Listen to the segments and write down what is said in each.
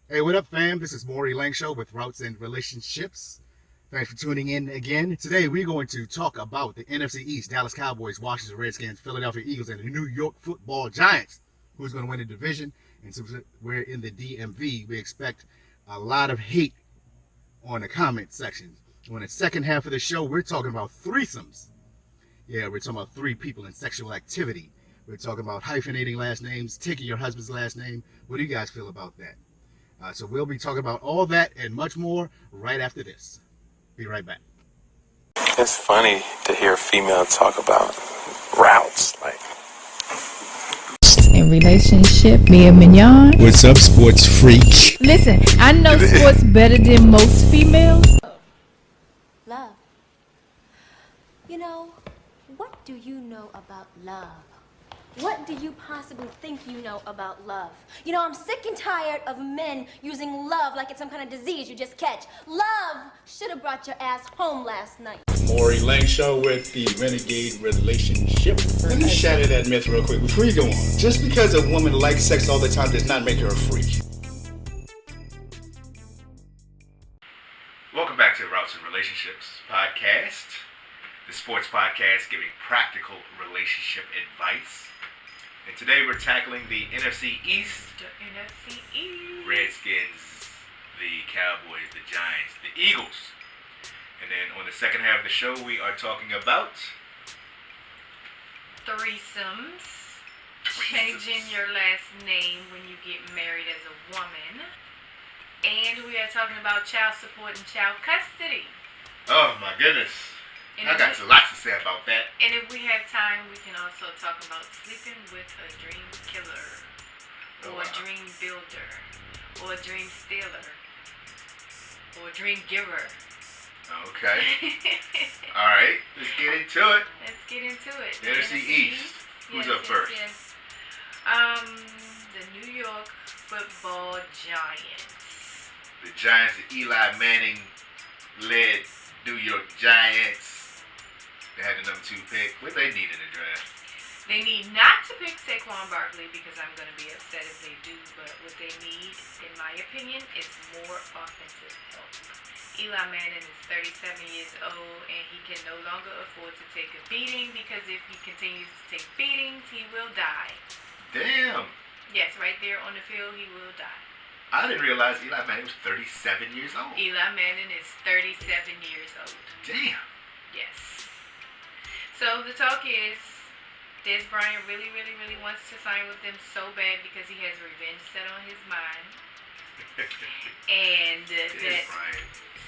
Hey, what up, fam? This is Maury Langshow with Routes and Relationships. Thanks for tuning in again. Today, we're going to talk about the NFC East, Dallas Cowboys, Washington Redskins, Philadelphia Eagles, and the New York Football Giants. Who's going to win the division? And since we're in the DMV, we expect a lot of hate on the comment section. On the second half of the show, we're talking about threesomes. Yeah, we're talking about three people in sexual activity. We're talking about hyphenating last names, taking your husband's last name. What do you guys feel about that? So we'll be talking about all that and much more right after this. Be right back. It's funny to hear a female talk about routes. Like, in relationship, me and Mignon. What's up, sports freak? Listen, I know sports better than most females. Love. You know, what do you know about love? What do you possibly think you know about love? You know, I'm sick and tired of men using love like it's some kind of disease you just catch. Love should have brought your ass home last night. Maury Langshow with the Renegade Relationship. Let me shatter that myth real quick before you go on. Just because a woman likes sex all the time does not make her a freak. Welcome back to Routes and Relationships podcast, the sports podcast giving practical relationship advice. And today we're tackling the NFC East. The NFC East. Redskins, the Cowboys, the Giants, the Eagles. And then on the second half of the show, we are talking about Threesomes. Changing your last name when you get married as a woman. And we are talking about child support and child custody. Oh my goodness. And I got lots to say about that. And if we have time, we can also talk about sleeping with a dream killer, or a dream builder, or a dream stealer, or a dream giver. Okay. All right. Let's get into it. Let's get into it. The NFC East. Who's up first? Yes. The New York Football Giants. The Giants, the Eli Manning led New York Giants. They had the number 2 pick. What they need in the draft? They need not to pick Saquon Barkley because I'm going to be upset if they do. But what they need, in my opinion, is more offensive help. Eli Manning is 37 years old and he can no longer afford to take a beating because if he continues to take beatings, he will die. Damn. Yes, right there on the field, he will die. I didn't realize Eli Manning was 37 years old. Eli Manning is 37 years old. Damn. Yes. So the talk is, Des Bryant really wants to sign with them so bad because he has revenge set on his mind. And that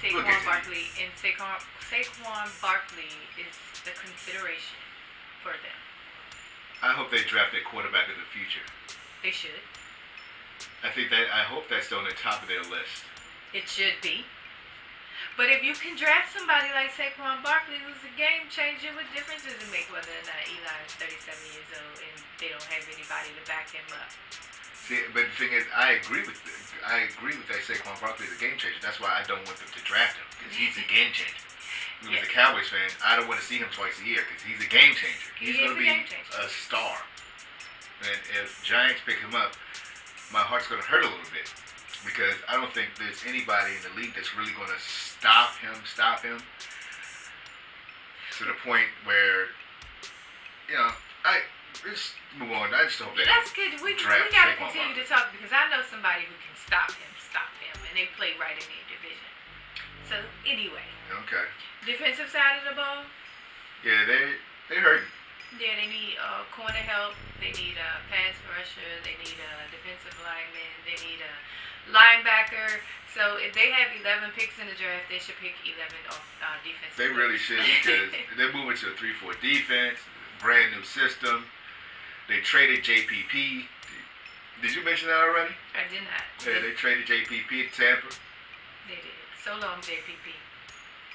Saquon Barkley is the consideration for them. I hope they draft a quarterback of the future. They should. I hope that's on the top of their list. It should be. But if you can draft somebody like Saquon Barkley, who's a game changer, what difference does it make whether or not Eli is 37 years old and they don't have anybody to back him up? See, but the thing is, I agree with that Saquon Barkley is a game changer. That's why I don't want them to draft him because he's a game changer. As a Cowboys fan, I don't want to see him twice a year because he's a game changer. He's going to be a star. And if Giants pick him up, my heart's going to hurt a little bit. Because I don't think there's anybody in the league that's really going to stop him to the point where, just move on. I just hope that that's good. We got to continue to talk because I know somebody who can stop him, and they play right in their division. So anyway. Okay. Defensive side of the ball. Yeah, they hurting. Yeah, they need corner help. They need a pass rusher. They need a defensive lineman. They need a linebacker. So if they have 11 picks in the draft, they should pick 11 off defense. They really should because they're moving to a 3-4 defense, brand new system. They traded JPP. Did you mention that already? I did not. Yeah, they traded JPP to Tampa. They did. So long, JPP.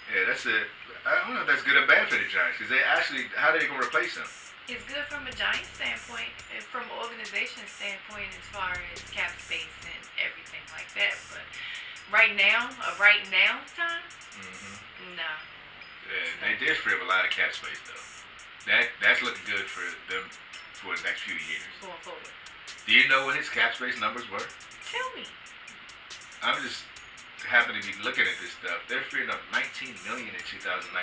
Yeah, that's it. I don't know if that's good or bad for the Giants because how are they going to replace him? It's good from a Giants standpoint, and from an organization standpoint as far as cap space and everything like that. But right now time, no. Yeah, they did free up a lot of cap space though. That's looking good for them for the next few years. Going forward. Do you know what his cap space numbers were? Tell me. I'm just happen to be looking at this stuff. They're freeing up $19 million in 2019,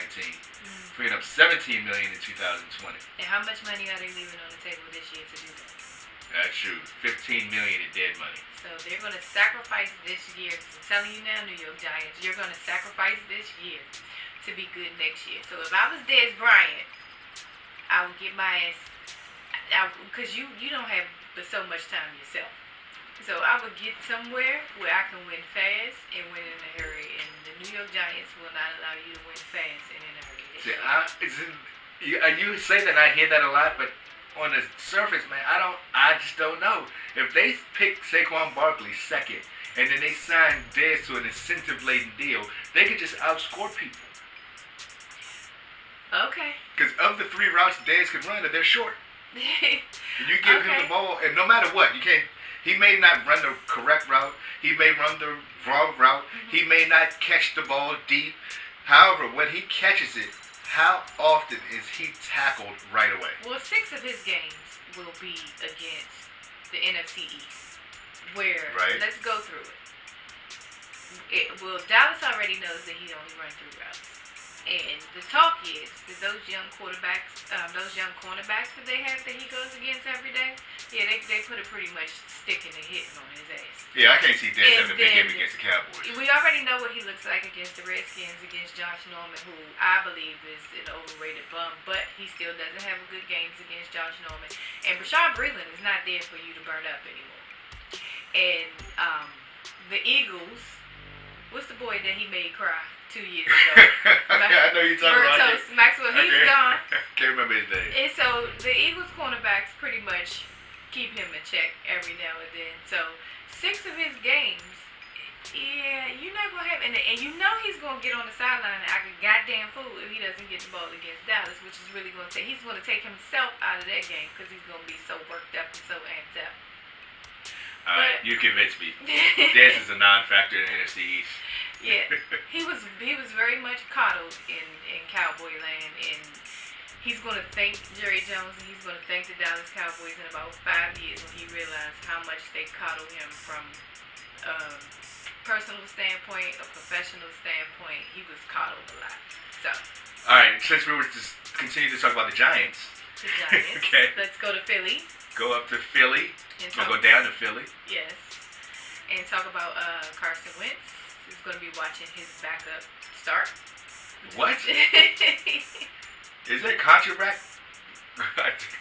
freeing up $17 million in 2020. And how much money are they leaving on the table this year to do that? That's true. $15 million in dead money. So they're going to sacrifice this year. I'm telling you now, New York Giants, you're going to sacrifice this year to be good next year. So if I was Dez Bryant, I would get my ass out, because you don't have but so much time yourself. So I would get somewhere where I can win fast and win in a hurry. And the New York Giants will not allow you to win fast and in a hurry. You say that, I hear that a lot, but on the surface, man, I just don't know. If they pick Saquon Barkley second, and then they sign Dez to an incentive-laden deal, they could just outscore people. Okay. Because of the 3 routes Dez could run, they're short. And you give him the ball, and no matter what, you can't. He may not run the correct route. He may run the wrong route. He may not catch the ball deep. However, when he catches it, how often is he tackled right away? Well, 6 of his games will be against the NFC East. Where, let's go through it. Dallas already knows that he only runs 3 routes. And the talk is that those young quarterbacks, those young cornerbacks that they have that he goes against every day, they put a pretty much stick in the hitting on his ass. Yeah, I can't see Dez having a big game against the Cowboys. We already know what he looks like against the Redskins, against Josh Norman, who I believe is an overrated bum, but he still doesn't have good games against Josh Norman. And Rashad Breeland is not there for you to burn up anymore. And the Eagles, what's the boy that he made cry 2 years ago? I know you're talking about Maxwell, he's gone. Can't remember his name. And so the Eagles cornerbacks pretty much keep him in check every now and then. So 6 of his games, you're not going to have, and you know he's going to get on the sideline and act a goddamn fool if he doesn't get the ball against Dallas, which is really going to take, he's going to take himself out of that game because he's going to be so worked up and so amped up. All right, you convinced me. Dez is a non-factor in the NFC East. Yeah, he was very much coddled in Cowboy land, and he's going to thank Jerry Jones, and he's going to thank the Dallas Cowboys in about 5 years when he realized how much they coddled him from a personal standpoint, a professional standpoint. He was coddled a lot. So. All right, since we were just continue to talk about the Giants. The Giants. Okay. Let's go to Philly. Go up to Philly. We'll go down to Philly. Yes. And talk about Carson Wentz. He's going to be watching his backup start. What? Is it contraback?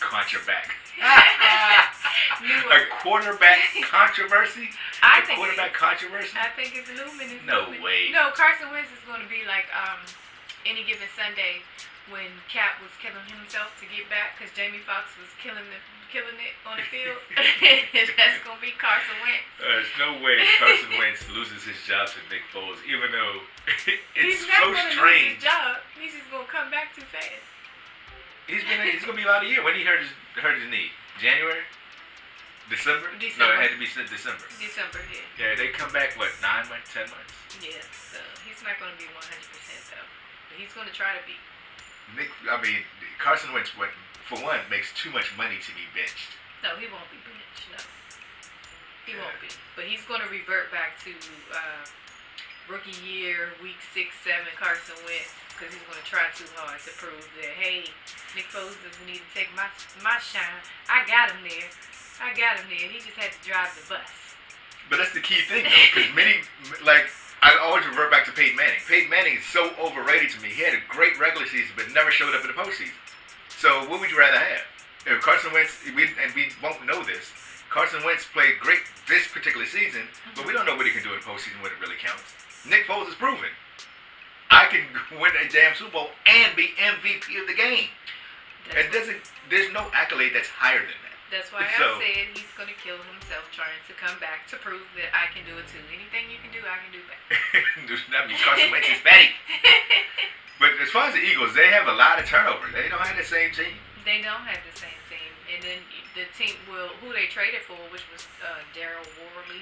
Contraback. A quarterback controversy? I think it's looming. No way. No, Carson Wentz is going to be like any given Sunday when Cap was killing himself to get back because Jamie Foxx was killing it on the field. That's going to be Carson Wentz. There's no way Carson Wentz loses his job to Nick Foles, even though it's so strange. Lose his job. He's just going to come back too fast. He's going to be out of year. When he hurt his knee? January? December? No, it had to be December. December, yeah. Yeah, they come back, 9 months, 10 months? Yeah, so he's not going to be 100% though. But he's going to try to be. Carson Wentz, for one, makes too much money to be benched. No, he won't be benched, no. He won't be. But he's going to revert back to rookie year, week 6, 7 Carson Wentz, because he's going to try too hard to prove that, hey, Nick Foles doesn't need to take my shine. I got him there. He just had to drive the bus. But that's the key thing, though, because I always revert back to Peyton Manning. Peyton Manning is so overrated to me. He had a great regular season, but never showed up in the postseason. So what would you rather have? If Carson Wentz, and we won't know this, Carson Wentz played great this particular season, but we don't know what he can do in the postseason when it really counts. Nick Foles is proven. I can win a damn Super Bowl and be MVP of the game. There's no accolade that's higher than that. That's why I said he's going to kill himself trying to come back to prove that I can do it too. Anything you can do, I can do better. That means Carson Wentz is fatty. But as far as the Eagles, they have a lot of turnover. They don't have the same team. They don't have the same team. And then the team, who they traded for, which was Daryl Worley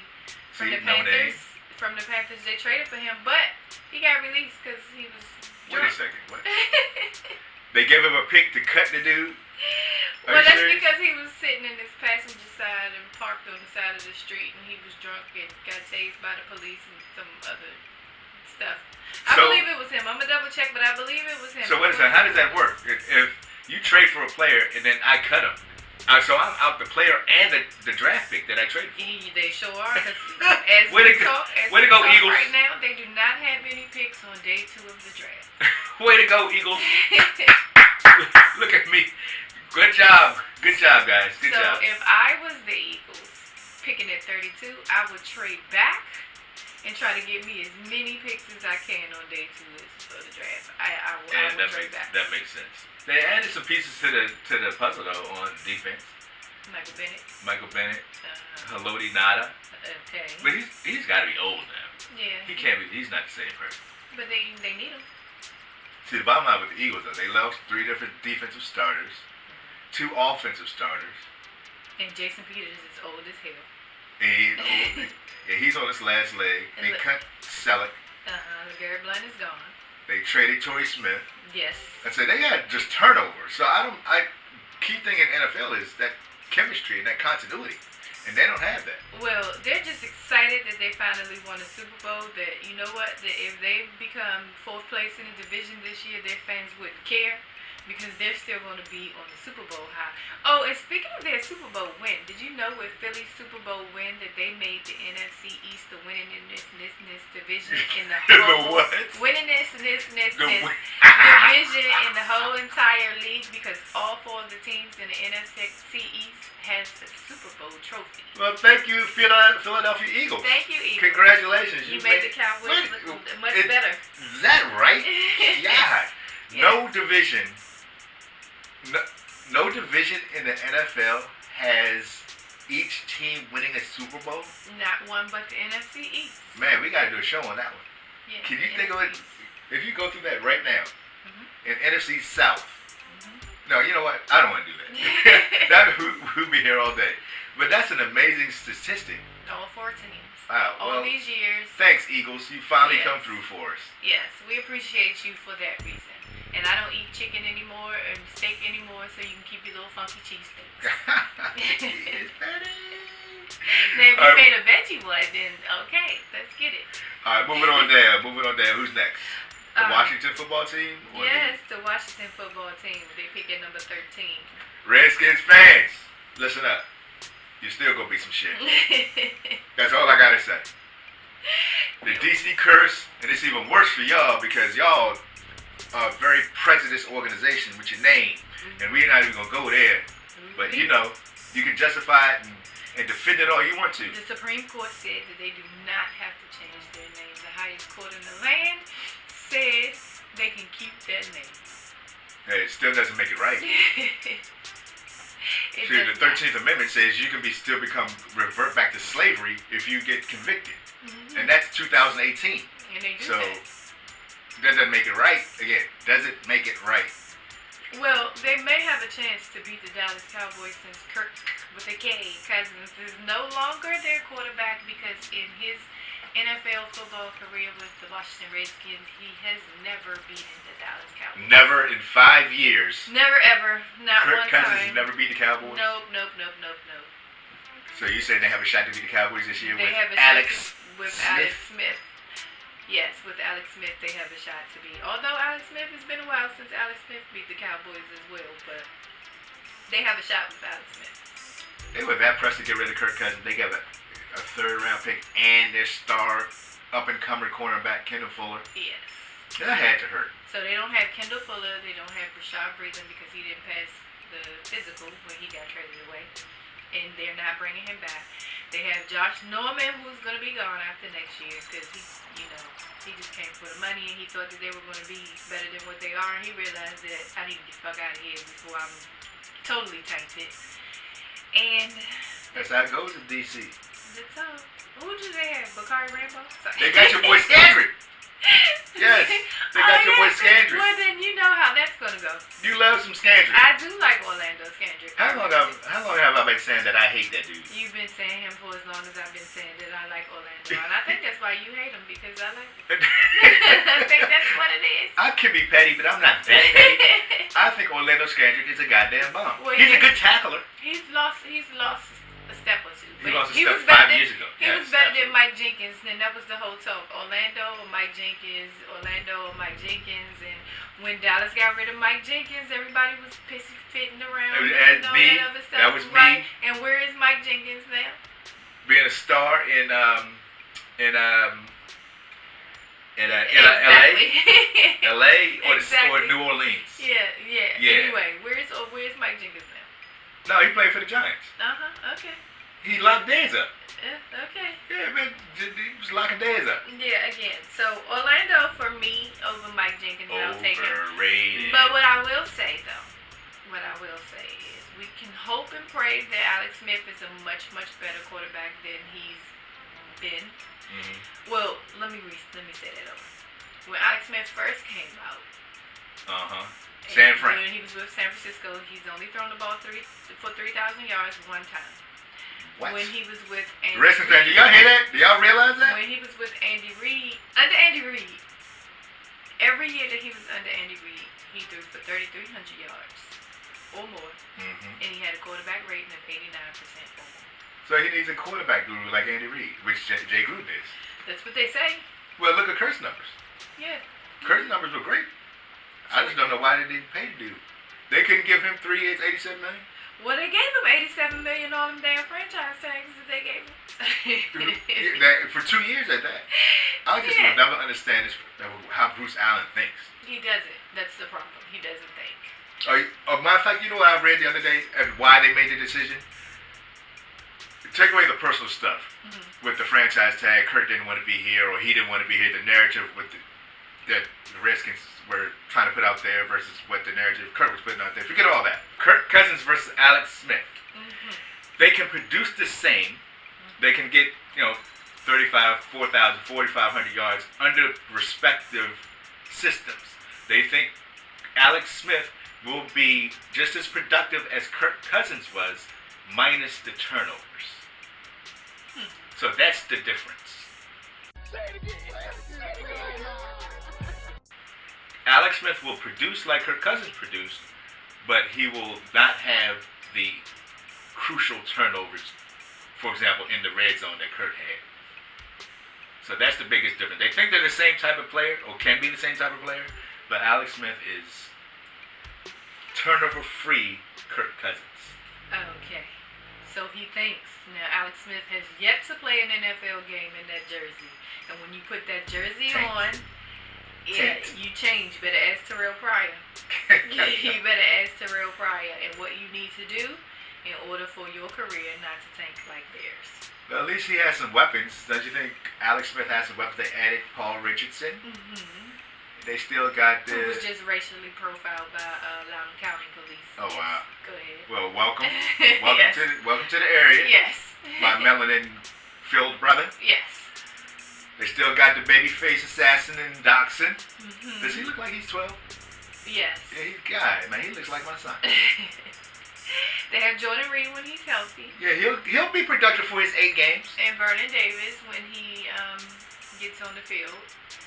from the Panthers. From the Panthers, they traded for him, but he got released because he was drunk. Wait a second. What? They gave him a pick to cut the dude? Well, you that's serious? because he was sitting in his passenger side and parked on the side of the street, and he was drunk and got tased by the police and some other stuff. I So- believe it was him. I'm gonna double check, but I believe it was him. So wait a second. How does that work? If you trade for a player and then I cut him, so I'm out the player and the draft pick that I traded for. They sure are. 'Cause as Way to we go- talk, way to go, talk Eagles. right now, they do not have any picks on day 2 of the draft. Way to go, Eagles. Look at me. Good job. Good job, guys. Good So job. if I was the Eagles picking at 32, I would trade back and try to get me as many picks as I can on day 2 of the draft. I would trade back. that makes sense. They added some pieces to the puzzle though on defense. Michael Bennett. Haloti Nada. Okay. But he's got to be old now. Yeah. He can't be. He's not the same person. But they need him. See, the bottom line with the Eagles though, they lost 3 different defensive starters, 2 offensive starters. And Jason Peters is old as hell. And he's on his last leg. They cut Selleck. Garrett Blunt is gone. They traded Torrey Smith. Yes. I said they got just turnover. So I key thing in NFL is that chemistry and that continuity, and they don't have that. Well, they're just excited that they finally won a Super Bowl. That you know what? That if they become 4th place in the division this year, their fans wouldn't care because they're still going to be on the Super Bowl high. Oh, and speaking of their Super Bowl win, did you know with Philly's Super Bowl win that they made the NFC East the winning in this division in the The whole what? winning this The division in the whole entire league because all 4 of the teams in the NFC East has the Super Bowl trophy. Well, thank you, Philadelphia Eagles. Thank you, Eagles. Congratulations. You made the Cowboys look much better. Is that right? Yeah. No division. No division in the NFL has each team winning a Super Bowl. Not one but the NFC East. Man, we got to do a show on that one. Yeah, Can you the think of it? NFC East. If you go through that right now, Mm-hmm. in NFC South. No, you know what? I don't want to do that. We'll be here all day. But that's an amazing statistic. All 4 teams. Wow. All Well, these years. thanks, Eagles. You finally Yes. come through for us. Yes, we appreciate you for that reason. And I don't eat chicken anymore and steak anymore, so you can keep your little funky cheesesteaks. It's better. Now, if you All right. made a veggie one, then okay, let's get it. All right, moving on down. Who's next? The Washington football team? Or Yes, the Washington football team. They pick at number 13. Redskins fans, listen up. You're still going to be some shit. That's all I got to say. The DC curse, and it's even worse for y'all because y'all are a very prejudiced organization with your name. And we're not even going to go there. But, you know, you can justify it and defend it all you want to. The Supreme Court said that they do not have to change their name. The highest court in the land said they can keep their name. Hey, it still doesn't make it right. It See, the does not. 13th Amendment says you can still revert back to slavery if you get convicted. And that's 2018. And they do So, that. that doesn't make it right. Again, does it make it right? Well, they may have a chance to beat the Dallas Cowboys since Kirk with a K Cousins is no longer their quarterback because in his NFL football career with the Washington Redskins, he has never beaten the Dallas Cowboys. Never in 5 years. Never ever. Not Kirk one Cousins time. has never beat the Cowboys? Nope. So you saying they have a shot to beat the Cowboys this year They with have a Alex shot with Smith? Alex Smith. Yes, with Alex Smith, they have a shot to beat. Although Alex Smith, it's been a while since Alex Smith beat the Cowboys as well, but they have a shot with Alex Smith. They were that pressed to get rid of Kirk Cousins. They got a 3rd-round pick and their star up-and-comer cornerback, Kendall Fuller. Yes. That had to hurt. So they don't have Kendall Fuller. They don't have Rashad Breeland because he didn't pass the physical when he got traded away. And they're not bringing him back. They have Josh Norman, who's going to be gone after next year because he just came for the money and he thought that they were going to be better than what they are. And he realized that I need to get the fuck out of here before I'm totally tainted. And That's how it goes in D.C. that's all. Who do they have? Bakari Rambo? Sorry. They got your boy Scandrick. Yes, they got your boy Scandrick. Well, then you know how that's going to go. You love some Scandrick. I do like Orlando Scandrick. How long have I been saying that I hate that dude? You've been saying him for as long as I've been saying that I like Orlando, and I think that's why you hate him, because I like him. I think that's what it is. I can be petty, but I'm not that petty. I think Orlando Scandrick is a goddamn bum. Well, He's a good tackler. He's lost a step or two. He lost a He step was 5 better years ago. He Yes, was better than absolutely. Mike Jenkins, and that was the whole talk. Orlando or Mike Jenkins, Orlando or Mike Jenkins, and when Dallas got rid of Mike Jenkins, everybody was pissy fitting around And all me, that other stuff. that was me. Right? And where is Mike Jenkins now? Being a star in Exactly. LA or Exactly. New Orleans. Yeah. Anyway, where's Mike Jenkins now? No, he played for the Giants. Okay. He locked Dez up. Okay. Yeah, man, he was locking Dez up. Yeah, again. So Orlando for me over Mike Jenkins, I'll take him. Overrated. But what I will say is we can hope and pray that Alex Smith is a much, much better quarterback than he's been. Mm-hmm. Well, let me say that over. When Alex Smith first came out, when he was with San Francisco, he's only thrown the ball for 3,000 yards one time. What? When he was with Andy Wrestling fan, do y'all hear that? Do y'all realize that? When he was with Andy Reid, every year that he was under Andy Reid, he threw for 3,300 yards or more, and he had a quarterback rating of 89% or more. So he needs a quarterback guru like Andy Reid, which Jay Gruden is. That's what they say. Well, look at Kurt's numbers. Yeah. Kurt's numbers were great. I just don't know why they didn't pay the dude. They couldn't give him 3 years, $87 million. Well, they gave him $87 million all them damn franchise tags that they gave him. For 2 years at that. I just will never understand this, how Bruce Allen thinks. He doesn't. That's the problem. He doesn't think. Matter of fact, you know what I read the other day and why they made the decision? Take away the personal stuff with the franchise tag. Kurt didn't want to be here, or he didn't want to be here. The narrative that the Redskins were trying to put out there versus what the narrative Kurt was putting out there. Forget all that. Kirk Cousins versus Alex Smith. They can produce the same. They can get 4,500 yards under respective systems. They think Alex Smith will be just as productive as Kirk Cousins was, minus the turnovers. So that's the difference. Alex Smith will produce like Kirk Cousins produced, but he will not have the crucial turnovers, for example, in the red zone that Kirk had. So that's the biggest difference. They think they're the same type of player, or can be the same type of player, but Alex Smith is turnover-free Kirk Cousins. Okay. So he thinks. Now, Alex Smith has yet to play an NFL game in that jersey. And when you put that jersey on, you change. You better ask Terrell Pryor. You better ask Terrell Pryor and what you need to do in order for your career not to tank like theirs. Well, at least he has some weapons. Don't you think Alex Smith has some weapons? They added Paul Richardson. They still got the... Who was just racially profiled by Loudoun County Police. Oh, wow. Go ahead. Well, welcome. Yes. Welcome to the area. Yes. My melanin-filled brother. Yes. They still got the babyface assassin and Dachshund. Does he look like he's 12? Yes. Yeah, he's a guy. Man, he looks like my son. They have Jordan Reed when he's healthy. Yeah, he'll be productive for his 8 games. And Vernon Davis when he gets on the field.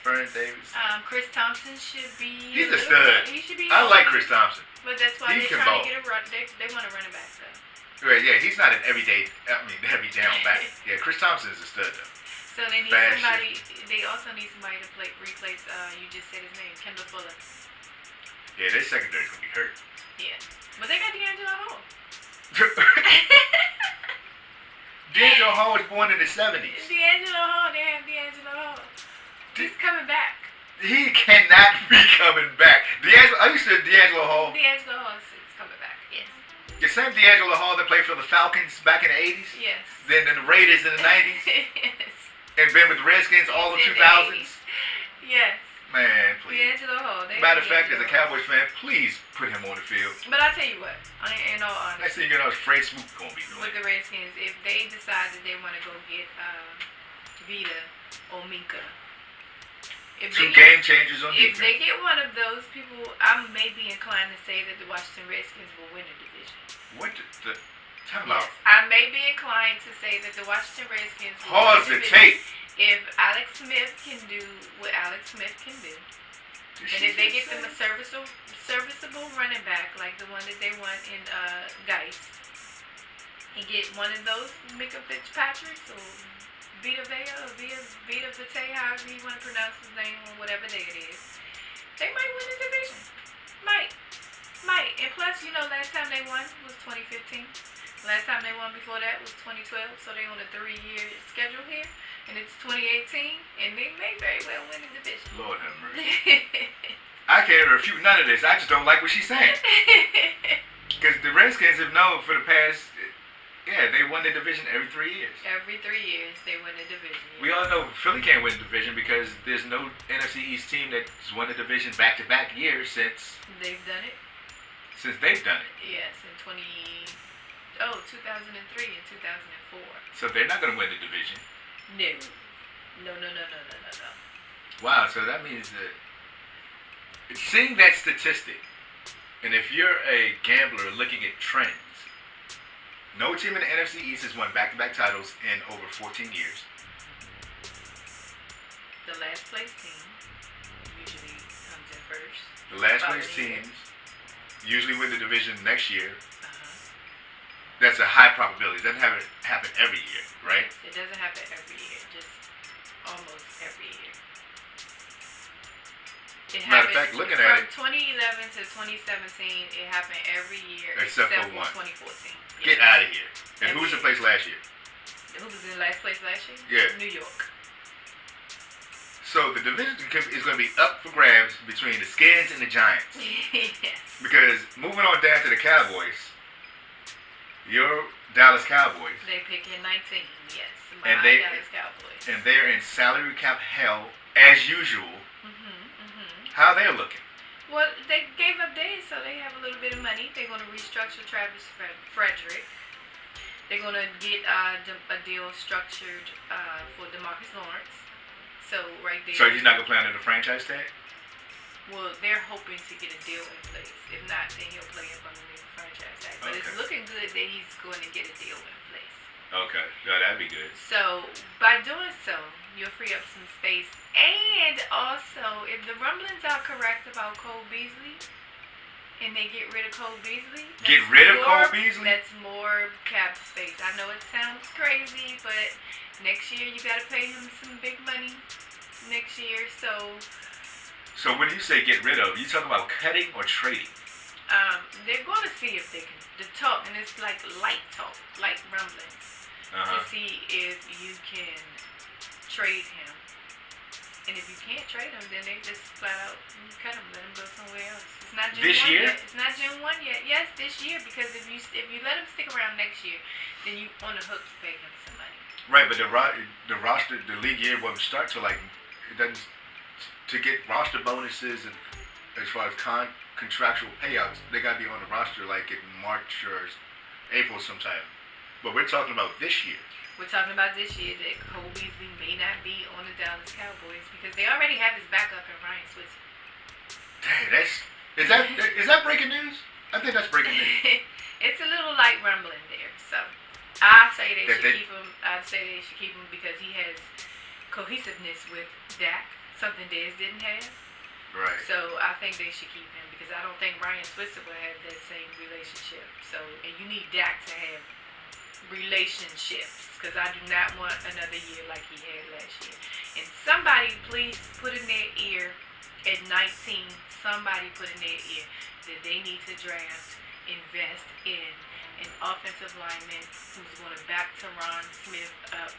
Vernon Davis. Chris Thompson should be... He's a stud. He should be... I like Chris Thompson. But that's why He they're can trying ball. to get a run. They want to run it back, though. Right, yeah, he's not an heavy down back. Yeah, Chris Thompson is a stud, though. So they need Fast somebody... They also need somebody to replace, you just said his name, Kendall Fuller. Yeah, their secondary's going to be hurt. Yeah. But they got D'Angelo Hall. D'Angelo Hall was born in the 70s. D'Angelo Hall. They have D'Angelo Hall. He's coming back. He cannot be coming back. I used to D'Angelo Hall. D'Angelo Hall is coming back, yes. The same D'Angelo Hall that played for the Falcons back in the 80s. Yes. Then the Raiders in the 90s. Yes. And been with the Redskins all the In 2000s. Yes. Man, please. D'Angelo Hall. Matter of fact, as a Cowboys fan, please put him on the field. But I tell you what, in all Next honesty, thing you know, Fred Smoot going to be doing with the Redskins, if they decide that they want to go get Vita or Minka, Two game changers on If defense. they get one of those people, I may be inclined to say that the Washington Redskins will win the division. What the time Yes, out? I may be inclined to say that the Washington Redskins will Pause win the division tape. if Alex Smith can do what Alex Smith can do. And if they get them a serviceable running back like the one that they won in Geist, and get one of those Mika Fitzpatricks or Vita Vea or Vita Vitae, however you want to pronounce his name or whatever day it is, they might win the division. Might. And plus, last time they won was 2015. Last time they won before that was 2012, so they on a 3-year schedule here. And it's 2018, and they may very well win the division. Lord have mercy. I can't refute none of this. I just don't like what she's saying. Because the Redskins have known for the past, they won the division every 3 years. Every 3 years, they win the division. Yes. We all know Philly can't win the division because there's no NFC East team that's won the division back-to-back years since They've done it. they've done it. Yes, in 2003 and 2004. So they're not going to win the division. No. Wow, so that means that seeing that statistic, and if you're a gambler looking at trends, no team in the NFC East has won back-to-back titles in over 14 years. The last place team usually comes in first. The last place Following year. teams usually win the division next year. Uh-huh. That's a high probability. It doesn't happen every year, right? It doesn't happen every year, just almost every year. It Matter of fact, happened looking from at it, 2011 to 2017. It happened every year Except for one. 2014. get Yeah. out of here. And who was in Every place last year? Who was in last place last year? Yeah. New York. So the division is going to be up for grabs between the Skins and the Giants. Yes. Because moving on down to the Cowboys, your Dallas Cowboys, They pick in 19. Yes. And My they- Dallas Cowboys. and they're in salary cap hell as usual. Mm-hmm. How they're looking? Well, they gave up days, so they have a little bit of money. They're going to restructure Travis Frederick. They're going to get a deal structured for DeMarcus Lawrence. So right there. So he's not going to play under the franchise tag? Well, they're hoping to get a deal in place. If not, then he'll play up underneath the franchise tag. But it's Okay. looking good that he's going to get a deal in place. Okay, yeah, that'd be good. So by doing so, you'll free up some space. And also, if the rumblings are correct about Cole Beasley, and they get rid of Cole Beasley, Get that's rid of more- Cole Beasley? That's more cap space. I know it sounds crazy, but next year you got to pay him some big money. Next year, So when you say get rid of, you talking about cutting or trading? they're going to see if they can talk, and it's like light talk, light rumblings, to see if you can trade him. And if you can't trade him, then they just flat out cut him, let him go somewhere else. It's not June This 1 year? yet. It's not June 1 yet. Yes, this year, because if you let him stick around next year, then you on the hook to pay him some money. Right, but the roster, the league year won't start till it doesn't, to get roster bonuses and as far as contractual payouts, they got to be on the roster like in March or April sometime. But we're talking about this year. We're talking about this year that Cole Beasley may not be on the Dallas Cowboys because they already have his backup in Ryan Switzer. Dang, is that breaking news? I think that's breaking news. It's a little light rumbling there, so I say they That should they- keep him. I'd say they should keep him because he has cohesiveness with Dak, something Dez didn't have. Right. So I think they should keep him because I don't think Ryan Switzer will have that same relationship. So and you need Dak to have relationships because I do not want another year like he had last year. And somebody please put in their ear at 19. Somebody put in their ear that they need to draft, invest in an offensive lineman who's going to back Tyron Smith up.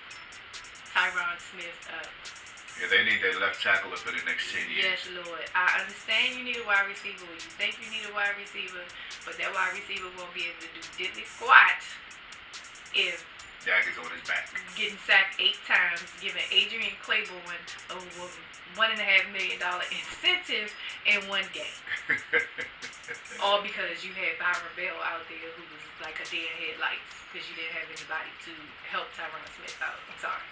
Yeah, they need their left tackle up for the next 10 years. Yes, Lord. I understand you need a wide receiver. Or you think you need a wide receiver, but that wide receiver won't be able to do diddly squat if Dak is on his back. getting sacked 8 times, giving Adrian Claiborne a $1.5 million incentive in one game. All because you had Byron Bell out there who was like a deer in headlights because you didn't have anybody to help Tyron Smith out. I'm sorry.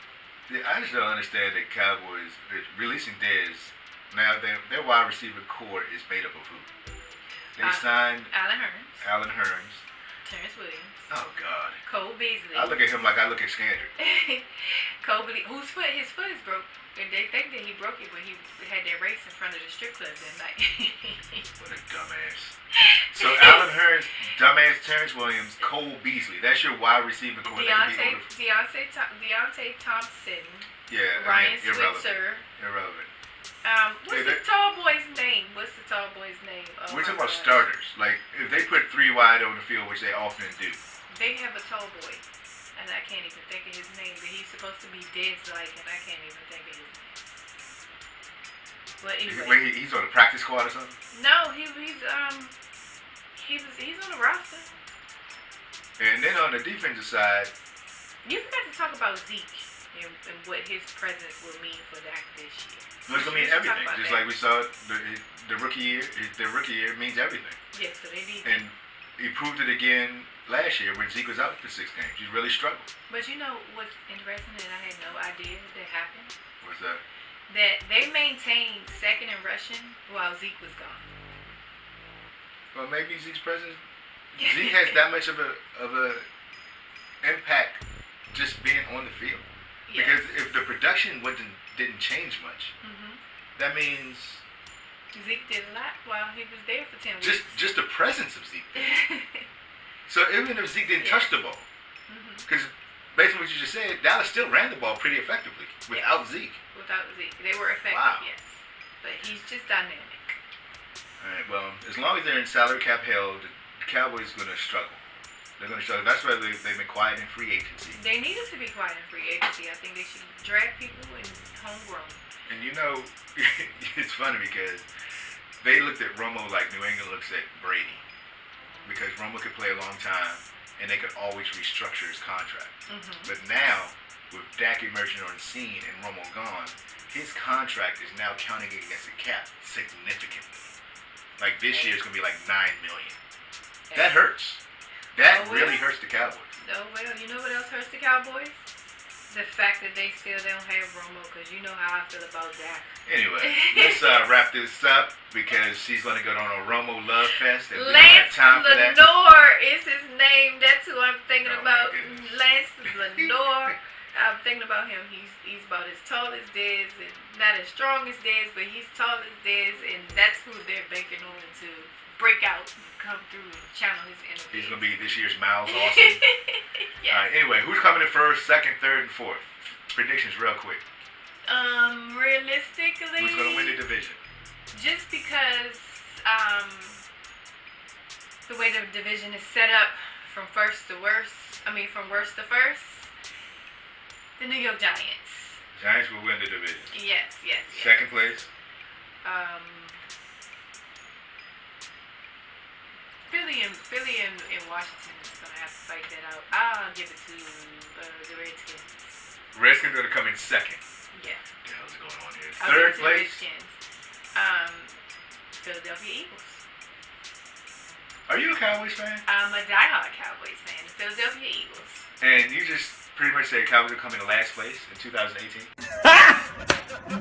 Yeah, I just don't understand that Cowboys releasing Dez Now their wide receiver core is made up of who? They signed Allen Hurns, Hearns. Terrence Williams, Oh God. Cole Beasley. I look at him like I look at Scandrick. Cole Beasley, his foot is broke. And they think that he broke it when he had that race in front of the strip club that night. What a dumbass. So Allen Hurns, dumbass Terrence Williams, Cole Beasley. That's your wide receiver core. Deontay Thompson. Yeah. Ryan irrelevant. Switzer. Irrelevant. What's the tall boy's name? Oh, We're talking my about gosh. starters. Like, if they put 3 wide on the field, which they often do. They have a tall boy, and I can't even think of his name, but he's supposed to be Dez-like, and I can't even think of his name. But anyway. Wait, he's on the practice squad or something? No, he's on the roster. And then on the defensive side, You forgot to talk about Zeke and what his presence will mean for Dak this year. it's going to mean We should talk everything. about Just that. like we saw the rookie year. The rookie year means everything. Yeah, so they need. And he proved it again last year when Zeke was out for 6 games. He really struggled. But you know what's interesting, and I had no idea that happened? What's that? That they maintained second in rushing while Zeke was gone. Well, maybe Zeke's presence. Zeke has that much of a impact just being on the field. Yes. Because if the production didn't change much, Mhm. that means Zeke did a lot while he was there for 10 weeks. just the presence of Zeke. So even if Zeke didn't touch the ball, because based on what you just said, Dallas still ran the ball pretty effectively without Zeke. Without Zeke, they were effective, Wow. yes. But he's just dynamic. All right. Well, as long as they're in salary cap hell, the Cowboys are going to struggle. They're going to struggle. That's why they've been quiet in free agency. They needed to be quiet in free agency. I think they should draft people and homegrown. And you know, it's funny because they looked at Romo like New England looks at Brady. Because Romo could play a long time, and they could always restructure his contract. But now, with Dak emerging on the scene and Romo gone, his contract is now counting against the cap significantly. Like this year, it's going to be like $9 million. That hurts. That Oh, really yeah. hurts the Cowboys. Oh, well, you know what else hurts the Cowboys? The fact that they still don't have Romo, because you know how I feel about Dak. Anyway, let's wrap this up because she's going to go on a Romo love fest. And we don't Lance have time for that. Lenore is his name. That's who I'm thinking Oh, my about. goodness. Lance Lenore. I'm thinking about him. He's about as tall as Dez, and not as strong as Dez, but he's tall as Dez, and that's who they're banking on to break out, come through, and channel his energy. He's going to be this year's Miles Austin. Yes. All right, anyway, who's coming in first, second, third, and fourth? Predictions real quick. Realistically, Who's going to win the division? just because the way the division is set up from worst to first, the New York Giants. Giants will win the division. Yes. Second place? Philly and Washington is gonna have to fight that out. I'll give it to the Redskins. Redskins are going to come in second. Yeah. What the hell's going on here? I'll Third give it to the place? Redskins. Philadelphia Eagles. Are you a Cowboys fan? I'm a diehard Cowboys fan. The Philadelphia Eagles. And you just pretty much said Cowboys will come in last place in 2018?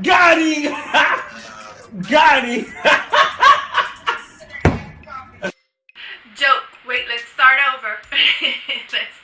Got him! Got him! Joke. Wait, let's start over.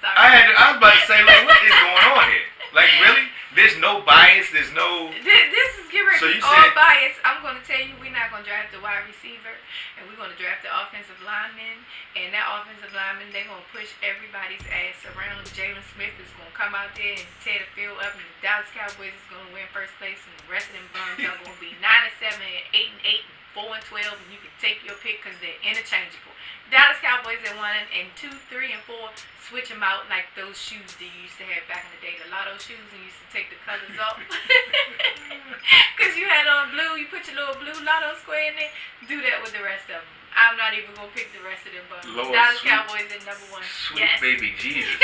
I was about to say, like, what is going on here? Like, really? There's no bias. There's no. This is getting ready So to you be all said- biased. I'm going to tell you, we're not going to draft the wide receiver, and we're going to draft the offensive lineman. And that offensive lineman, they're going to push everybody's ass around. Jalen Smith is going to come out there and tear the field up, and the Dallas Cowboys is going to win first place, and the rest of them bums are going to be 9-7, and 8-8, and 4-12, and you can take your pick because they're interchangeable. Dallas Cowboys at 1 and 2, 3, and 4. Switch them out like those shoes that you used to have back in the day, the lotto shoes, and you used to take the colors off. Because you had on blue, you put your little blue lotto square in there. Do that with the rest of them. I'm not even going to pick the rest of them, but Lord, Dallas sweet- Cowboys at number 1. Sweet Yes. baby Jesus.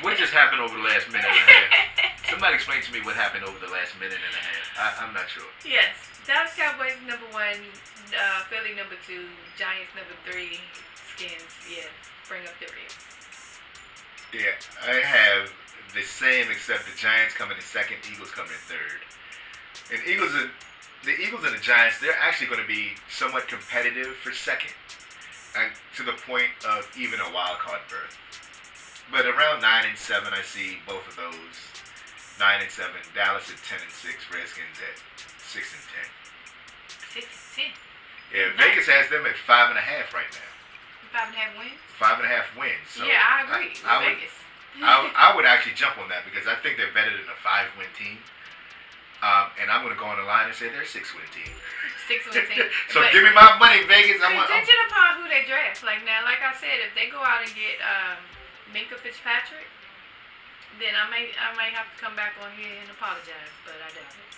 What just happened over the last minute and a half? Somebody explain to me what happened over the last minute and a half. I'm not sure. Yes. Dallas Cowboys number 1, Philly number 2, Giants number 3, Skins, yeah, bring up the rear. Yeah, I have the same except the Giants coming in second, Eagles coming in third. And Eagles are the Eagles and the Giants, they're actually going to be somewhat competitive for second, and to the point of even a wild card berth. But around 9 and 7, I see both of those. 9 and 7, Dallas at 10 and 6, Redskins at 6 and 10. 6 and 10. Yeah, Vegas has them at 5.5 right now. 5.5 wins. 5.5 wins. So yeah, I agree with Vegas. I would actually jump on that because I think they're better than a 5-win team. And I'm going to go on the line and say they're a 6-win team. 6-win team. So But give me my money, Vegas. contingent upon who they draft. Like I said, if they go out and get Minka Fitzpatrick, then I might have to come back on here and apologize, but I doubt it.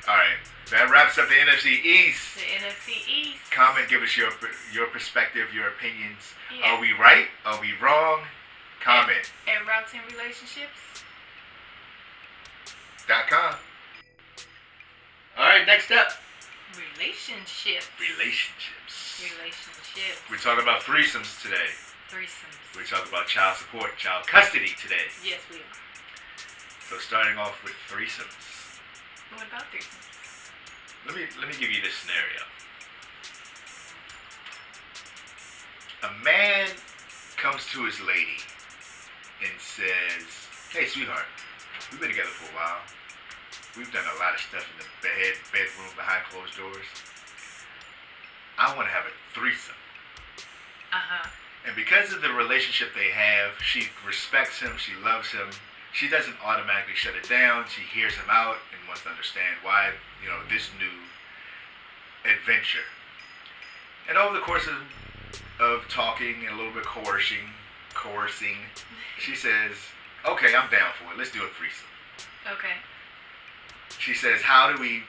All right, that wraps up the NFC East. The NFC East. Comment, give us your perspective, your opinions. Yeah. Are we right? Are we wrong? Comment. At Routes and Relationships. .com. All right, next up. Relationships. We're talking about threesomes today. Threesomes. We're talking about child support, child custody today. Yes, we are. So starting off with threesomes. What about threesomes? Let me give you this scenario. A man comes to his lady and says, "Hey, sweetheart, we've been together for a while. We've done a lot of stuff in the bedroom behind closed doors. I want to have a threesome." Uh-huh. And because of the relationship they have, she respects him, she loves him. She doesn't automatically shut it down. She hears him out and wants to understand why, this new adventure. And over the course of talking and a little bit coercing, she says, "Okay, I'm down for it. Let's do a threesome." Okay. She says, "How do we,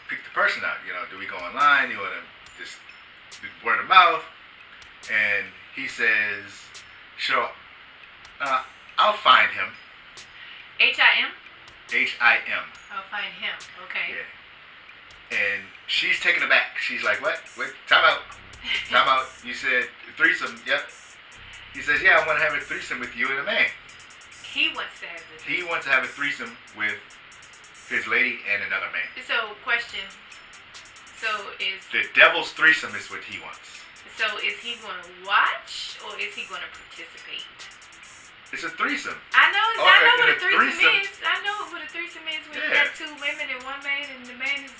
pick the person out? Do we go online? Do you want to just do word of mouth?" And he says, "Sure, I'll find him." H-I-M? H-I-M. I'll find him. Okay. Yeah. And she's taken aback. She's like, "What? Wait, time out. Time out. You said threesome, yep." He says, "Yeah, I want to have a threesome with you and a man." He wants to have the threesome. He wants to have a threesome with his lady and another man. So, question. The devil's threesome is what he wants. So, is he going to watch or is he going to participate? It's a threesome. I know what a threesome is. I know what a threesome is when you got two women and one man, and the man is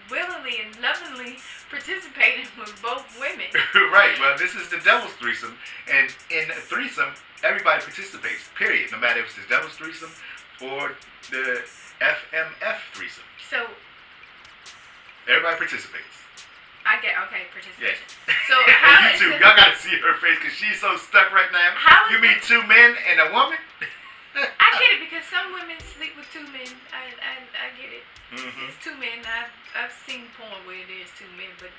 willingly and lovingly participating with both women. Right. Well, this is the devil's threesome, and in a threesome, everybody participates. Period. No matter if it's the devil's threesome or the FMF threesome. So everybody participates. Participation. Yeah. So how you too. Y'all gotta see her face because she's so stuck right now. You mean two men and a woman? I get it because some women sleep with two men. I get it. Mm-hmm. It's two men. I've seen porn where there's two men, but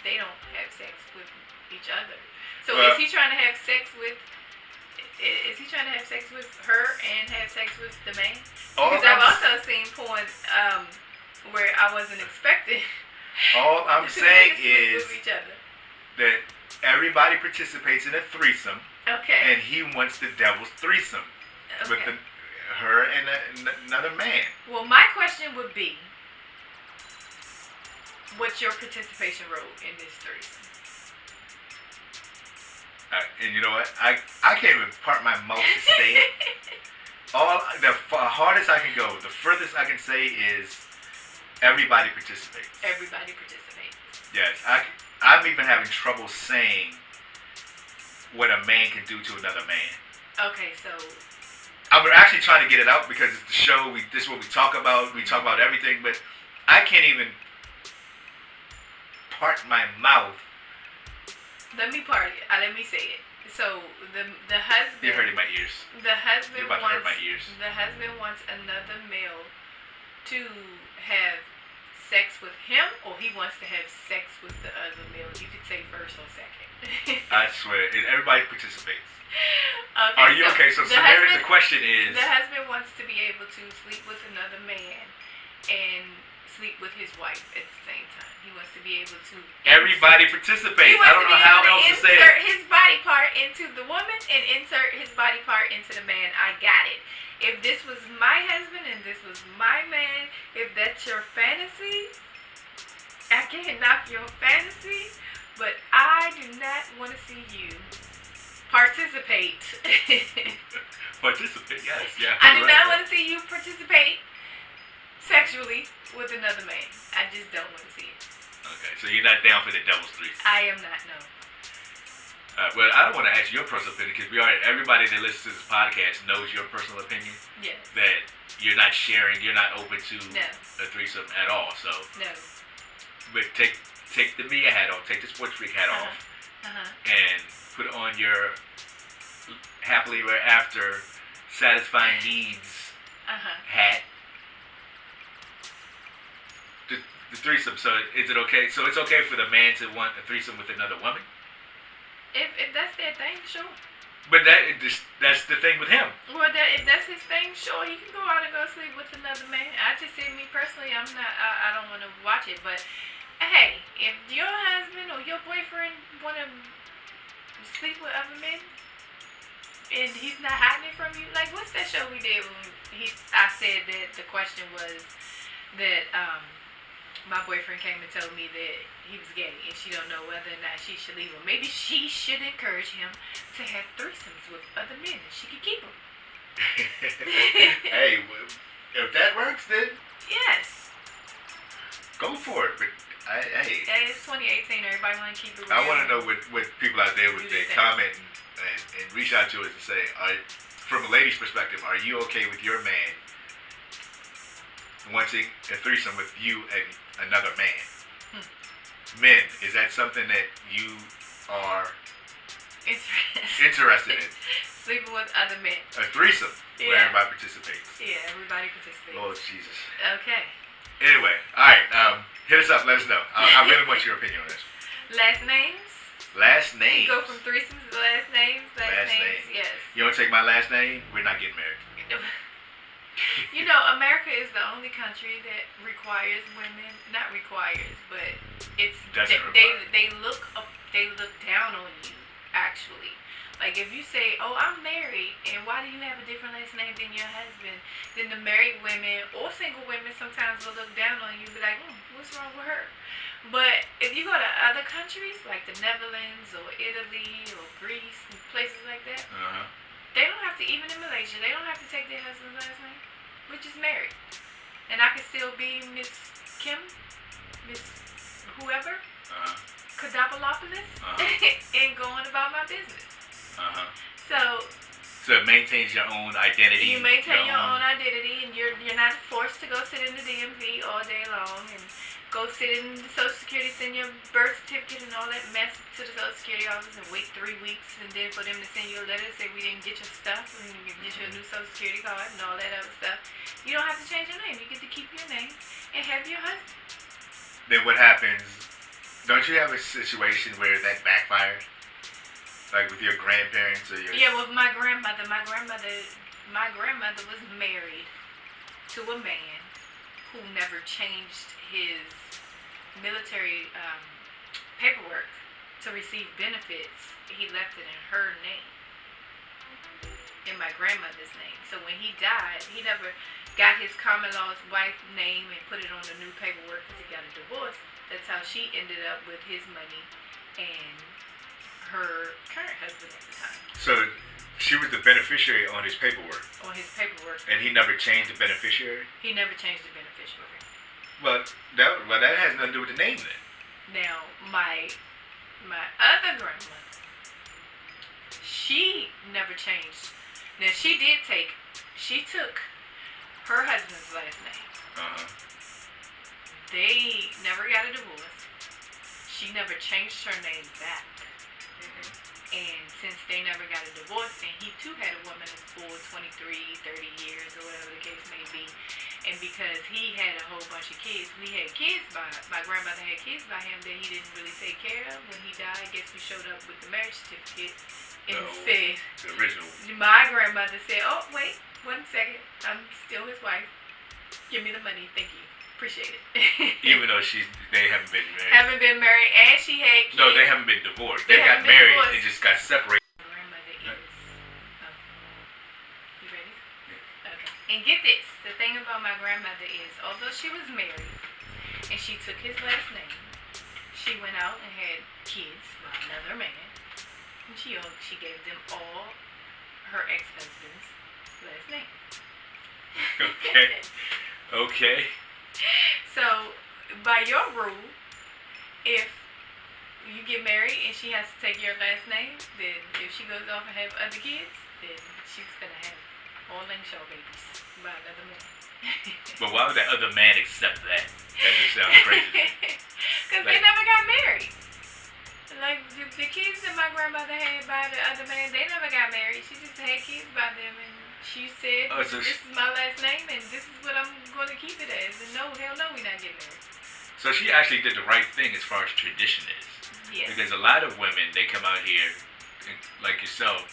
they don't have sex with each other. So is he trying to have sex with? Is he trying to have sex with her and have sex with the man? Because I've also seen porn where I wasn't expecting. All I'm saying is with each other. that everybody participates in a threesome. Okay. And he wants the devil's threesome with her and another man. Well, my question would be, what's your participation role in this threesome? And you know what? I can't even part my mouth to say it. The hardest I can go, the furthest I can say is everybody participates. Everybody participates. Yes. I'm even having trouble saying what a man can do to another man. Okay, so I'm actually trying to get it out because it's the show. This is what we talk about. We talk about everything, but I can't even part my mouth. Let me say it. So the husband. You're hurting my ears. The husband You're about to hurt my ears. The husband wants another male to have sex with him, or he wants to have sex with the other male. You could say first or second. I swear, and everybody participates. Okay, Are you okay? So the question is, the husband wants to be able to sleep with another man and sleep with his wife at the same time. He wants to be able to. Everybody participates. I don't know how else to say it. Insert his body part into the woman and insert his body part into the man. I got it. If this was my husband and this was my man, if that's your fantasy, I can't knock your fantasy, but I do not want to see you participate. Participate, yes, yeah. I do right. not want to see you participate sexually with another man. I just don't want to see it. Okay, so you're not down for the devil's threesome. I am not, no. Well, I don't want to ask your personal opinion because everybody that listens to this podcast knows your personal opinion. Yes. That you're not sharing, you're not open to No. a threesome at all. So, No. but take the Mia hat off, take the sports freak hat off, and put on your happily ever after satisfying needs hat. The threesome. So is it okay? So it's okay for the man to want a threesome with another woman? If that's their thing, sure. But that's the thing with him. Well, if that's his thing, sure, he can go out and go sleep with another man. I just say, me personally, I don't want to watch it. But hey, if your husband or your boyfriend want to sleep with other men, and he's not hiding it from you, like what's that show we did when I said that the question was that my boyfriend came and told me that he was gay and she don't know whether or not she should leave him. Maybe she should encourage him to have threesomes with other men and she could keep them. Hey, if that works, then Yes. go for it. But hey, It's 2018. Everybody want to keep it real. I want to know what people out there would Do they their thing. comment and reach out to us and say, from a lady's perspective, are you okay with your man wanting a threesome with you and another man? Men, is that something that you are interested in? Sleeping with other men. A threesome where Yeah. everybody participates. Yeah, everybody participates. Lord Jesus. Okay. Anyway, all right. Hit us up. Let us know. I really want your opinion on this. Last names? Last names. Go from threesomes to last names? Last names, name. yes. You want to take my last name? We're not getting married. You know, America is the only country that requires women, not requires, but it's Doesn't they look down on you, actually. Like if you say, "Oh, I'm married," and why do you have a different last name than your husband? Then the married women or single women sometimes will look down on you, be like, "What's wrong with her?" But if you go to other countries like the Netherlands or Italy or Greece and places like that, they don't have to, even in Malaysia, they don't have to take their husband's last name, which is married. And I can still be Miss Kim, Miss whoever, Kadapalopoulos, and going about my business. So it maintains your own identity. You maintain your own identity, and you're not forced to go sit in the DMV all day long and go sit in the Social Security, send your birth certificate and all that mess to the Social Security office and wait 3 weeks and then for them to send you a letter to say we didn't get your stuff and you can get you a new Social Security card and all that other stuff. You don't have to change your name. You get to keep your name and have your husband. Then what happens? Don't you have a situation where that backfired? Like with your grandparents or your... Yeah, with my grandmother. My grandmother was married to a man who never changed his military paperwork to receive benefits. He left it in her name, in my grandmother's name. So when he died, he never got his common law's wife name and put it on the new paperwork because he got a divorce. That's how she ended up with his money and her current husband at the time. So she was the beneficiary on his paperwork. On his paperwork. And he never changed the beneficiary? He never changed the beneficiary. Well, that has nothing to do with the name then. Now, my other grandmother, she never changed. Now, she took her husband's last name. They never got a divorce. She never changed her name back. And since they never got a divorce, and he too had a woman for 23, 30 years, or whatever the case may be, and because he had a whole bunch of kids, my grandmother had kids by him that he didn't really take care of. When he died, I guess we showed up with the marriage certificate and said, the original. my grandmother said, "Oh, wait, 1 second, I'm still his wife. Give me the money, thank you. Appreciate it." Even though they haven't been married. Haven't been married, and she had kids. No, they haven't been divorced. They They got haven't been married divorced. and just got separated. My grandmother is. You ready? Okay. And get this: the thing about my grandmother is, although she was married and she took his last name, she went out and had kids by another man. And she gave them all her ex-husband's last name. Okay. Okay. So, by your rule, if you get married and she has to take your last name, then if she goes off and have other kids, then she's gonna have all Langshaw babies by another man. But why would that other man accept that? That just sounds crazy. Because they never got married. Like, the kids that my grandmother had by the other man, they never got married. She just had kids by them, and she said, this is my last name, and this is what I'm going to keep it as. And no, hell no, we're not getting married. So she actually did the right thing as far as tradition is. Yes. Because a lot of women, they come out here, like yourself,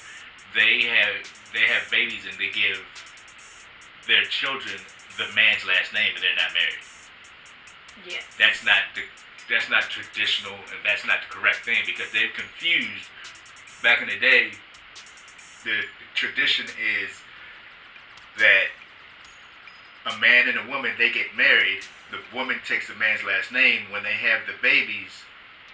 they have babies and they give their children the man's last name, and they're not married. Yes. That's not traditional, and that's not the correct thing, because they've confused. Back in the day, the tradition is that a man and a woman, they get married. The woman takes the man's last name. When they have the babies,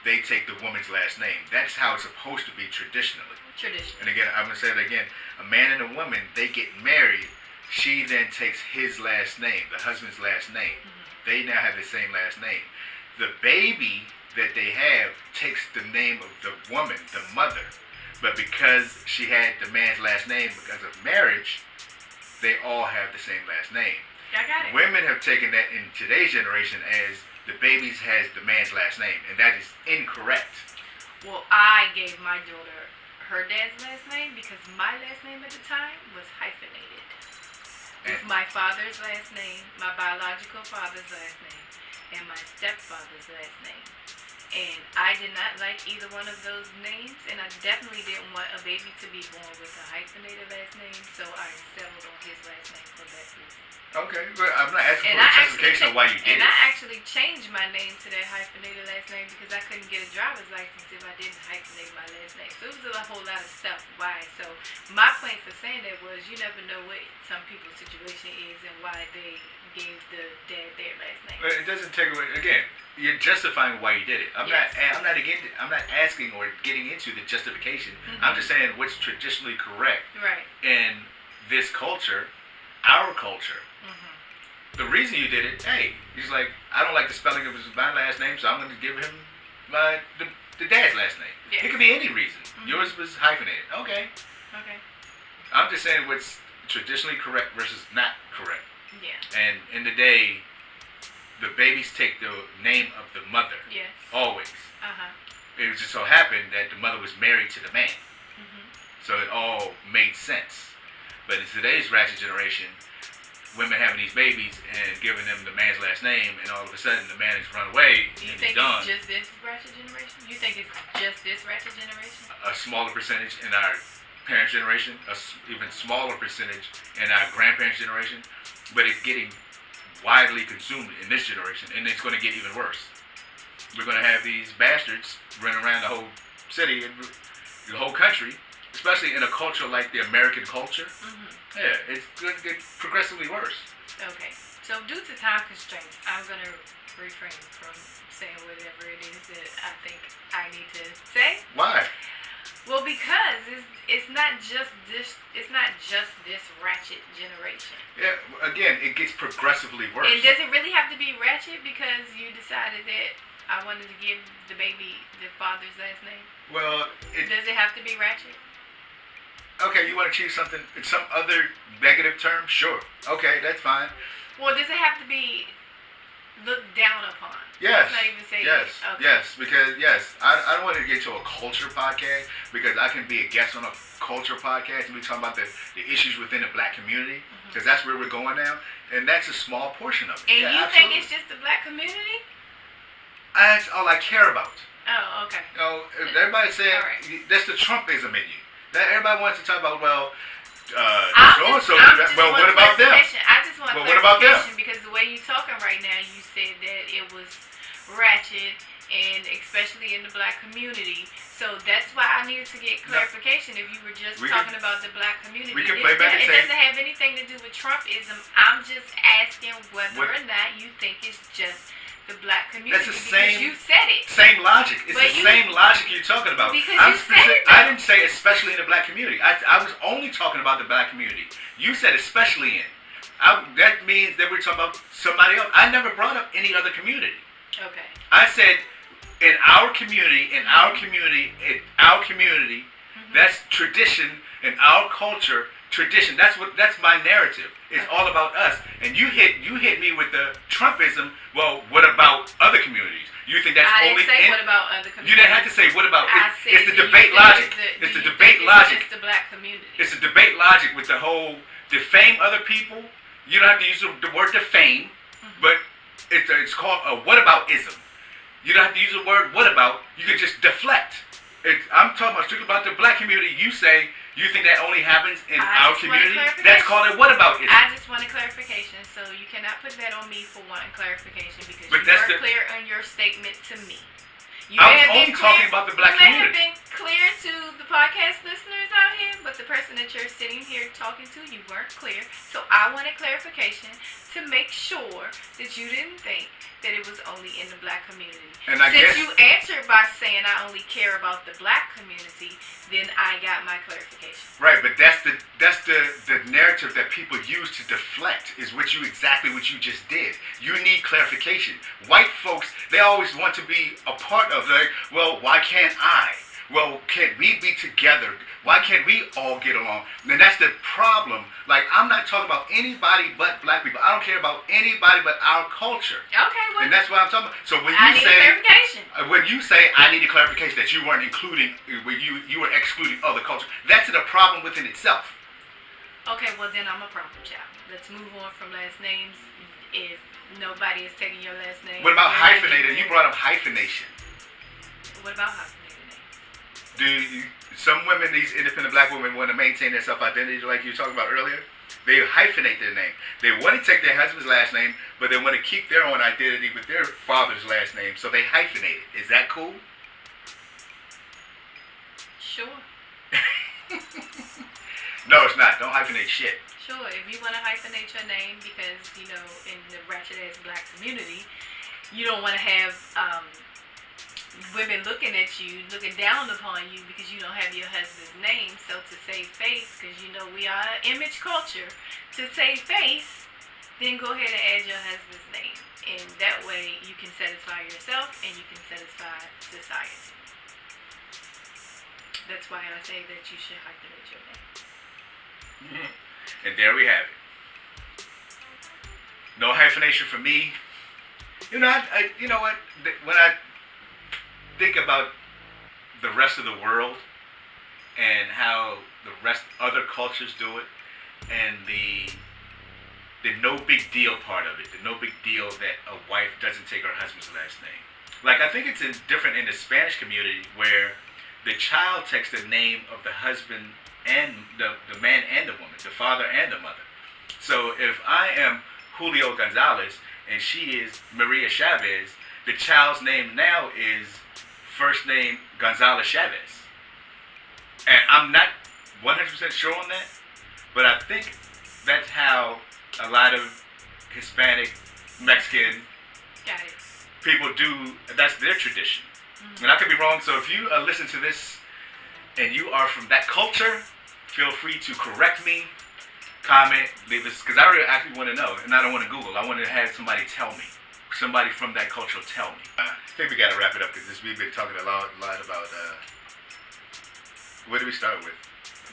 they take the woman's last name. That's how it's supposed to be traditionally. Tradition. And again, I'm going to say it again. A man and a woman, they get married. She then takes his last name, the husband's last name. Mm-hmm. They now have the same last name. The baby that they have takes the name of the woman, the mother. But because she had the man's last name because of marriage, they all have the same last name. I got it. Women have taken that in today's generation as the baby's has the man's last name, and that is incorrect. Well, I gave my daughter her dad's last name because my last name at the time was hyphenated. With my father's last name, my biological father's last name, and my stepfather's last name. And I did not like either one of those names, and I definitely didn't want a baby to be born with a hyphenated last name, so I settled on his last name for that reason. Okay, but I'm not asking for a justification of why you did it. And I actually changed my name to that hyphenated last name because I couldn't get a driver's license if I didn't hyphenate my last name. So it was a whole lot of stuff. Why? So my point for saying that was you never know what some people's situation is and why they gave the dad their last name. But it doesn't take away. Again, you're justifying why you did it. I'm not asking or getting into the justification. Mm-hmm. I'm just saying what's traditionally correct. Right. In this culture, our culture. The reason you did it, hey, he's like, I don't like the spelling of my last name, so I'm going to give him the dad's last name. Yes. It could be any reason. Mm-hmm. Yours was hyphenated. Okay. I'm just saying what's traditionally correct versus not correct. Yeah. And in the day, the babies take the name of the mother. Yes. Always. Uh-huh. It just so happened that the mother was married to the man. Mm-hmm. So it all made sense. But in today's ratchet generation, women having these babies and giving them the man's last name, and all of a sudden the man has run away and he's done. You think it's just this ratchet generation? You think it's just this ratchet generation? A smaller percentage in our parents' generation, even smaller percentage in our grandparents' generation, but it's getting widely consumed in this generation, and it's going to get even worse. We're going to have these bastards running around the whole city and the whole country, especially in a culture like the American culture. Mm-hmm. Yeah, it's going to get progressively worse. Okay, so due to time constraints, I'm going to refrain from saying whatever it is that I think I need to say. Why? Well, because it's not just this ratchet generation. Yeah, again, it gets progressively worse. And does it really have to be ratchet because you decided that I wanted to give the baby the father's last name? Well, does it have to be ratchet? Okay, you want to choose something, some other negative term? Sure. Okay, that's fine. Well, does it have to be looked down upon? Yes. Let's not even say yes. Okay. Yes, because, I don't want to get to a culture podcast because I can be a guest on a culture podcast and we talk about the issues within the black community because that's where we're going now, and that's a small portion of it. And you think it's just the black community? That's all I care about. Oh, okay. You know, if everybody said that's the Trumpism in you. That everybody wants to talk about, well, so-and-so. Well, what about them? I just want what about them? Because the way you're talking right now, you said that it was ratchet, and especially in the black community. So that's why I needed to get clarification. If you were just talking about the black community, we can play back and it doesn't have anything to do with Trumpism. I'm just asking whether or not you think it's just the black community That's the because same. you said it. Same logic. It's But the same logic you're talking about. Because you said it, I though. didn't say especially in the black community. I was only talking about the black community. You said especially in. That means that we're talking about somebody else. I never brought up any other community. Okay. I said in our community, that's tradition, in our culture, tradition. That's my narrative. It's all about us. And you hit me with the Trumpism. Well, what about other communities? You think that's I only didn't say in? what about other communities. You didn't have to say what about. I said It's the do you debate think logic. do It's the you debate think logic. It's just the black community. It's the debate logic with the whole defame other people. You don't have to use the word defame, but it's called a whataboutism. You don't have to use the word what about. You can just deflect. I'm talking about strictly about the black community. You say you think that only happens in our community. That's called a whataboutism. I just want a clarification, so you cannot put that on me for wanting clarification because But you that's weren't clear on your statement to me. You I was may have only been talking clear- about the black You may have community. been clear to the podcast listeners out here, but the person that you're sitting here talking to, you weren't clear. So I wanted clarification to make sure that you didn't think that it was only in the black community. And I Since guess you answered by saying I only care about the black community, then I got my clarification. right, but that's the narrative that people use to deflect. Is exactly what you just did. You need clarification. White folks, they always want to be a part of. Like, well, why can't I? Well, can't we be together? Why can't we all get along? And that's the problem. Like, I'm not talking about anybody but black people. I don't care about anybody but our culture. Okay, well, And that's what I'm talking about. So when I you need say clarification. when you say I need a clarification that you weren't including, when you were excluding other culture, that's a problem within itself. Okay, well then I'm a problem child. Let's move on from last names. If nobody is taking your last name. What about you're not hyphenated? getting You brought up hyphenation. What about hyphenated names? Some women, these independent black women, want to maintain their self-identity like you were talking about earlier? They hyphenate their name. They want to take their husband's last name, but they want to keep their own identity with their father's last name, so they hyphenate it. Is that cool? Sure. No, it's not. Don't hyphenate shit. Sure. If you want to hyphenate your name because, in the ratchet-ass black community, you don't want to have women looking at you, looking down upon you because you don't have your husband's name. So to save face, because we are an image culture, to save face, then go ahead and add your husband's name. And that way you can satisfy yourself and you can satisfy society. That's why I say that you should hyphenate your name. And there we have it. No hyphenation for me. You know what? When I think about the rest of the world and how the other cultures do it, and the no big deal part of it, the no big deal that a wife doesn't take her husband's last name. Like, I think it's different in the Spanish community where the child takes the name of the husband and the man and the woman, the father and the mother. So if I am Julio Gonzalez and she is Maria Chavez, the child's name now is first name Gonzalez Chavez. And I'm not 100% sure on that, but I think that's how a lot of Hispanic, Mexican Got it. people do. That's their tradition. And I could be wrong, so if you listen to this and you are from that culture, feel free to correct me, comment, leave us, because I really actually want to know, and I don't want to Google. I want to have somebody tell me. Somebody from that culture tell me. I think we got to wrap it up because we've been talking a lot about, what did we start with?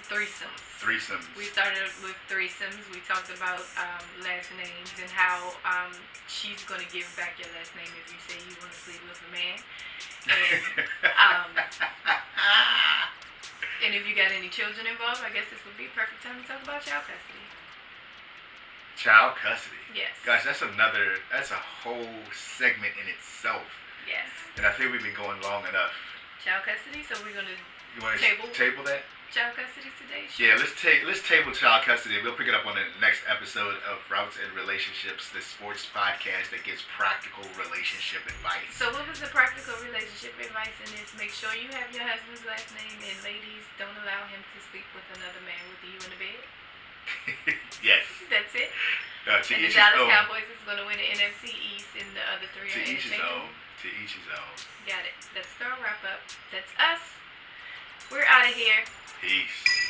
Threesomes. Threesomes. We started with threesomes. We talked about last names and how she's going to give back your last name if you say you want to sleep with a man. And if you got any children involved, I guess this would be a perfect time to talk about child custody. Child custody. Yes. Gosh, that's a whole segment in itself. Yes. And I think we've been going long enough. Child custody. So we're going to You want to table that? child custody today. Sure. Yeah, let's table child custody. We'll pick it up on the next episode of Routes and Relationships, the sports podcast that gives practical relationship advice. So what was the practical relationship advice in this? Make sure you have your husband's last name, and ladies, don't allow him to sleep with another man with you in the bed. Yes. That's it. To And the each his Dallas own. Cowboys is going to win the NFC East, and the other three To are each his interchangeable. own. To each his own. Got it. That's the wrap up. That's us. We're out of here. Peace.